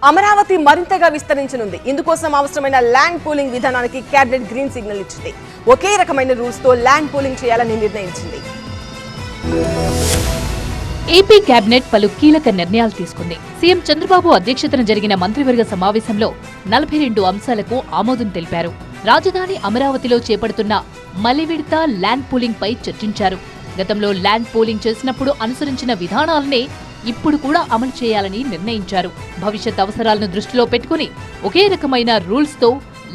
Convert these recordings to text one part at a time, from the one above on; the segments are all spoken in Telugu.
అమరావతి మరింతగా విస్తరించనుంది. ఇందుకోసం అవసరమైన ల్యాండ్ పూలింగ్ విధానానికి క్యాబినెట్ గ్రీన్ సిగ్నల్ ఇచ్చింది. ఒకే రకమైన రూల్స్ తో ల్యాండ్ పూలింగ్ చేయాలని నిర్ణయించింది. ఏపీ కేబినెట్ పలు కీలక నిర్ణయాలు తీసుకుంది. సీఎం చంద్రబాబు అధ్యక్షతన జరిగిన మంత్రివర్గ సమావేశంలో 42 అంశాలకు ఆమోదం తెలిపారు. రాజధాని అమరావతిలో చేపడుతున్న మలివిడత ల్యాండ్ పూలింగ్ పై చర్చించారు. గతంలో ల్యాండ్ పూలింగ్ చేసినప్పుడు అనుసరించిన విధానాలనే ఇప్పుడు కూడా అమలు చేయాలని నిర్ణయించారు. భవిష్యత్ అవసరాలను దృష్టిలో పెట్టుకుని ఒకే రకమైన రూల్స్ తో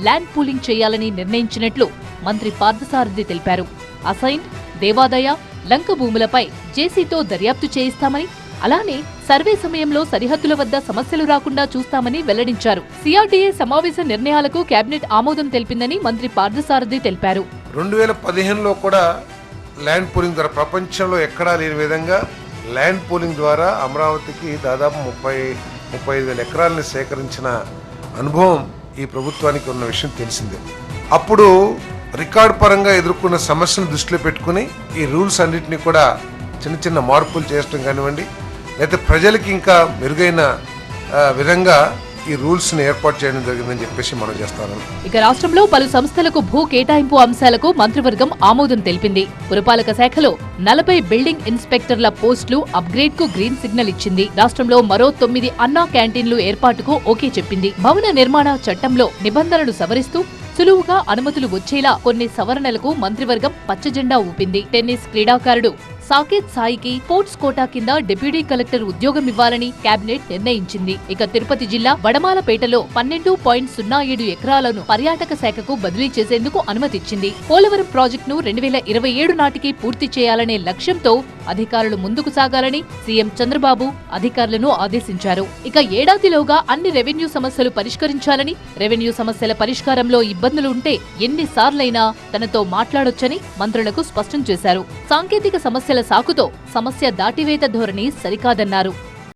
ల్యాండ్ పూలింగ్ చేయాలని నిర్ణయించినట్లు మంత్రి పార్థసారథి తెలిపారు. అసైన్డ్, దేవాదాయ, లంక భూములపై జేసీతో దర్యాప్తు చేయిస్తామని, అలానే సర్వే సమయంలో సరిహద్దుల వద్ద సమస్యలు రాకుండా చూస్తామని వెల్లడించారు. సిఆర్డీఏ సమావేశ నిర్ణయాలకు కేబినెట్ ఆమోదం తెలిపిందని మంత్రి పార్థసారథి తెలిపారు. 2015లో కూడా ల్యాండ్ పూలింగ్ ద్వారా ప్రపంచంలో ఎక్కడా లేని విధంగా ల్యాండ్ పూలింగ్ ద్వారా అమరావతికి దాదాపు 35,000 ఎకరాలని సేకరించిన అనుభవం ఈ ప్రభుత్వానికి ఉన్న విషయం తెలిసిందే. అప్పుడు రికార్డ్ పరంగా ఎదుర్కొన్న సమస్యను దృష్టిలో పెట్టుకుని ఈ రూల్స్ అన్నింటినీ కూడా చిన్న చిన్న మార్పులు చేయడం కానివ్వండి, లేకపోతే ప్రజలకి ఇంకా మెరుగైన విధంగా ఈ రూల్స్ ని ఏర్పాటు చేయడం జరిగిందని చెప్పేసి మనం చేస్తాను. ఇక రాష్ట్రంలో పలు సంస్థలకు భూ కేటాయింపు అంశాలకు మంత్రివర్గం ఆమోదం తెలిపింది. పురపాలక శాఖలో 40 బిల్డింగ్ ఇన్స్పెక్టర్ల పోస్టులు అప్గ్రేడ్ కు గ్రీన్ సిగ్నల్ ఇచ్చింది. రాష్ట్రంలో మరో 9 అన్నా క్యాంటీన్లు ఏర్పాటుకు ఓకే చెప్పింది. భవన నిర్మాణ చట్టంలో నిబంధనలు సవరిస్తూ సులువుగా అనుమతులు వచ్చేలా కొన్ని సవరణలకు మంత్రివర్గం పచ్చజెండా ఊపింది. టెన్నిస్ క్రీడాకారుడు సాకేత్ సాయికి స్పోర్ట్స్ కోటా కింద డిప్యూటీ కలెక్టర్ ఉద్యోగం ఇవ్వాలని కేబినెట్ నిర్ణయించింది. ఇక తిరుపతి జిల్లా వడమాలపేటలో 12.07 ఎకరాలను పర్యాటక శాఖకు బదిలీ చేసేందుకు అనుమతిచ్చింది. పోలవరం ప్రాజెక్టును 2027 నాటికి పూర్తి చేయాలనే లక్ష్యంతో అధికారులు ముందుకు సాగాలని సీఎం చంద్రబాబు అధికారులను ఆదేశించారు. ఇక ఏడాదిలోగా అన్ని రెవెన్యూ సమస్యలు పరిష్కరించాలని, రెవెన్యూ సమస్యల పరిష్కారంలో ఇబ్బందులు ఉంటే ఎన్నిసార్లైనా తనతో మాట్లాడొచ్చని మంత్రులకు స్పష్టం చేశారు. సాంకేతిక సమస్యల సాకుతో సమస్య దాటివేత ధోరణి సరికాదన్నారు.